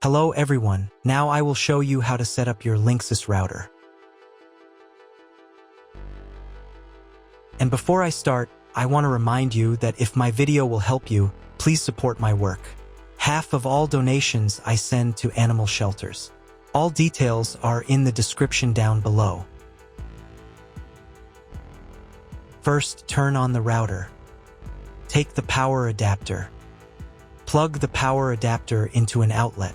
Hello everyone, now I will show you how to set up your LINKSYS router. And before I start, I want to remind you that if my video will help you, please support my work. Half of all donations I send to animal shelters. All details are in the description down below. First, turn on the router. Take the power adapter. Plug the power adapter into an outlet.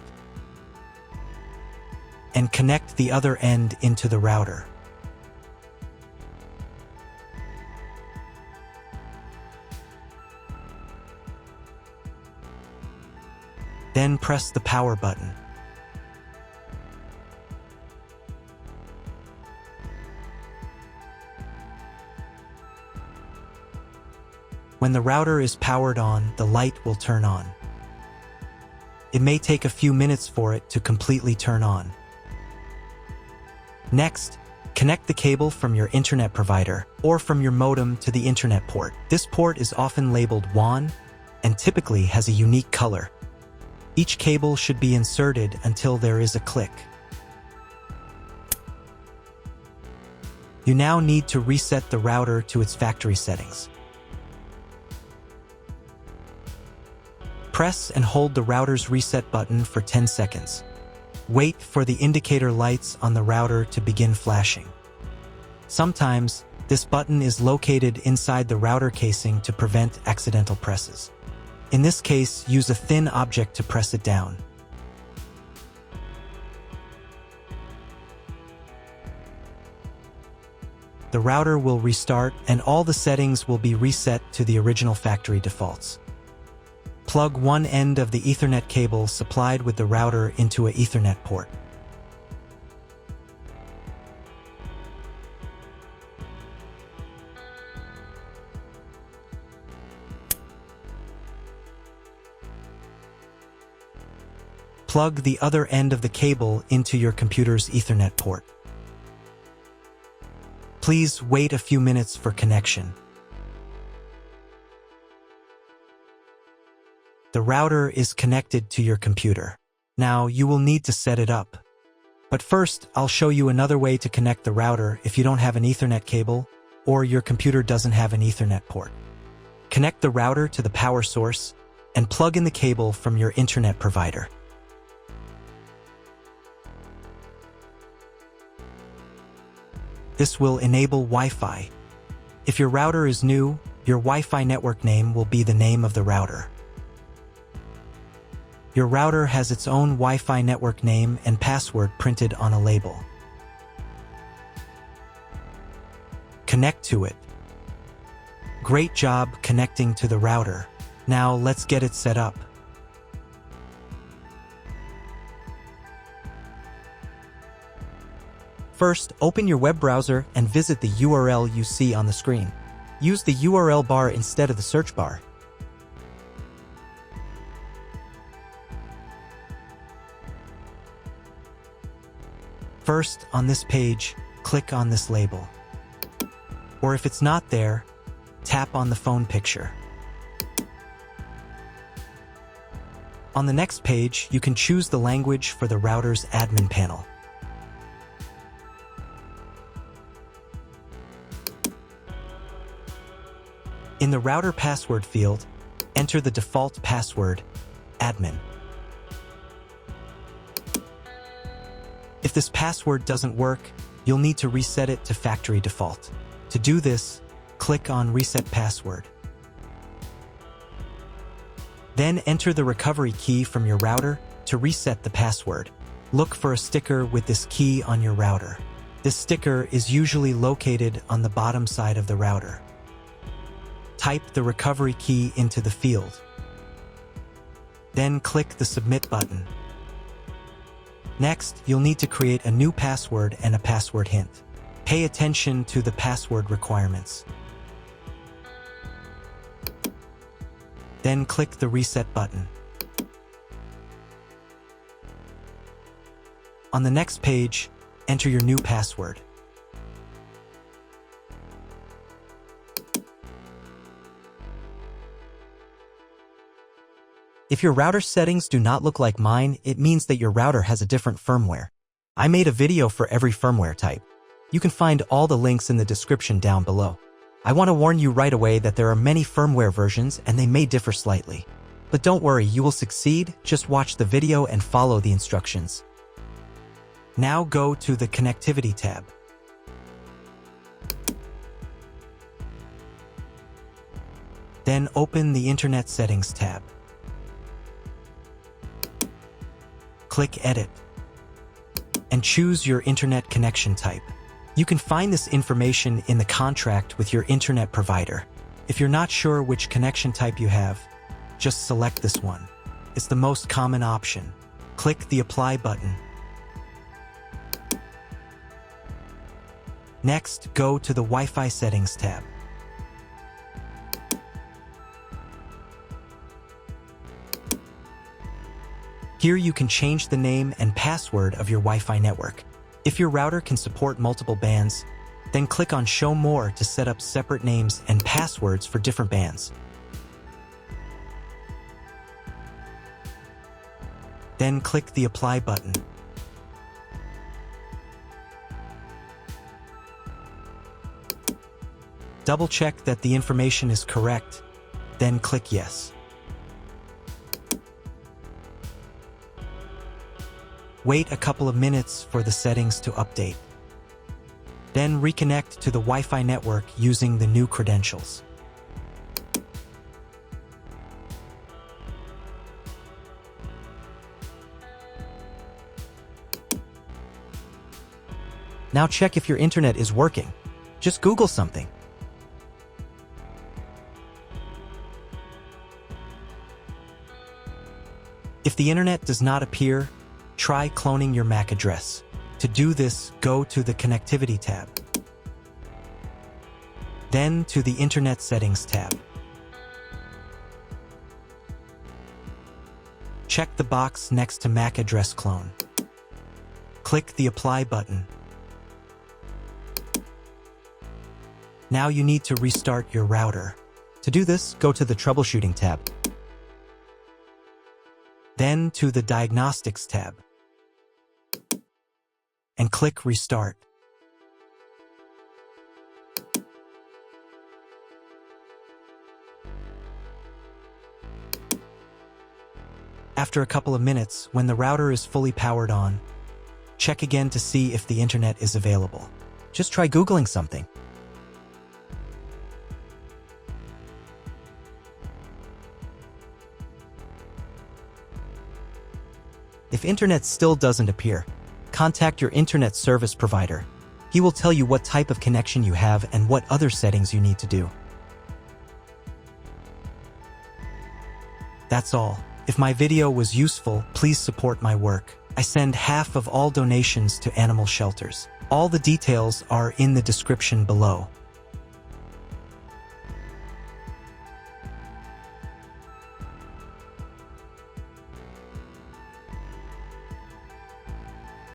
And connect the other end into the router. Then press the power button. When the router is powered on, the light will turn on. It may take a few minutes for it to completely turn on. Next, connect the cable from your internet provider or from your modem to the internet port. This port is often labeled WAN and typically has a unique color. Each cable should be inserted until there is a click. You now need to reset the router to its factory settings. Press and hold the router's reset button for 10 seconds. Wait for the indicator lights on the router to begin flashing. Sometimes, this button is located inside the router casing to prevent accidental presses. In this case, use a thin object to press it down. The router will restart and all the settings will be reset to the original factory defaults. Plug one end of the Ethernet cable supplied with the router into an Ethernet port. Plug the other end of the cable into your computer's Ethernet port. Please wait a few minutes for connection. The router is connected to your computer. Now you will need to set it up. But first, I'll show you another way to connect the router if you don't have an Ethernet cable or your computer doesn't have an Ethernet port. Connect the router to the power source and plug in the cable from your internet provider. This will enable Wi-Fi. If your router is new, your Wi-Fi network name will be the name of the router. Your router has its own Wi-Fi network name and password printed on a label. Connect to it. Great job connecting to the router. Now let's get it set up. First, open your web browser and visit the URL you see on the screen. Use the URL bar instead of the search bar. First, on this page, click on this label. Or if it's not there, tap on the phone picture. On the next page, you can choose the language for the router's admin panel. In the router password field, enter the default password, admin. If this password doesn't work, you'll need to reset it to factory default. To do this, click on Reset Password. Then enter the recovery key from your router to reset the password. Look for a sticker with this key on your router. This sticker is usually located on the bottom side of the router. Type the recovery key into the field. Then click the Submit button. Next, you'll need to create a new password and a password hint. Pay attention to the password requirements. Then click the Reset button. On the next page, enter your new password. If your router settings do not look like mine, it means that your router has a different firmware. I made a video for every firmware type. You can find all the links in the description down below. I want to warn you right away that there are many firmware versions and they may differ slightly. But don't worry, you will succeed. Just watch the video and follow the instructions. Now go to the Connectivity tab. Then open the Internet Settings tab. Click Edit and choose your internet connection type. You can find this information in the contract with your internet provider. If you're not sure which connection type you have, just select this one. It's the most common option. Click the Apply button. Next, go to the Wi-Fi Settings tab. Here you can change the name and password of your Wi-Fi network. If your router can support multiple bands, then click on Show More to set up separate names and passwords for different bands. Then click the Apply button. Double-check that the information is correct, then click Yes. Wait a couple of minutes for the settings to update. Then reconnect to the Wi-Fi network using the new credentials. Now check if your internet is working. Just Google something. If the internet does not appear, try cloning your MAC address. To do this, go to the Connectivity tab. Then to the Internet Settings tab. Check the box next to MAC address clone. Click the Apply button. Now you need to restart your router. To do this, go to the Troubleshooting tab. Then to the Diagnostics tab. And click Restart. After a couple of minutes, when the router is fully powered on, check again to see if the internet is available. Just try Googling something. If internet still doesn't appear, contact your internet service provider. He will tell you what type of connection you have and what other settings you need to do. That's all. If my video was useful, please support my work. I send half of all donations to animal shelters. All the details are in the description below.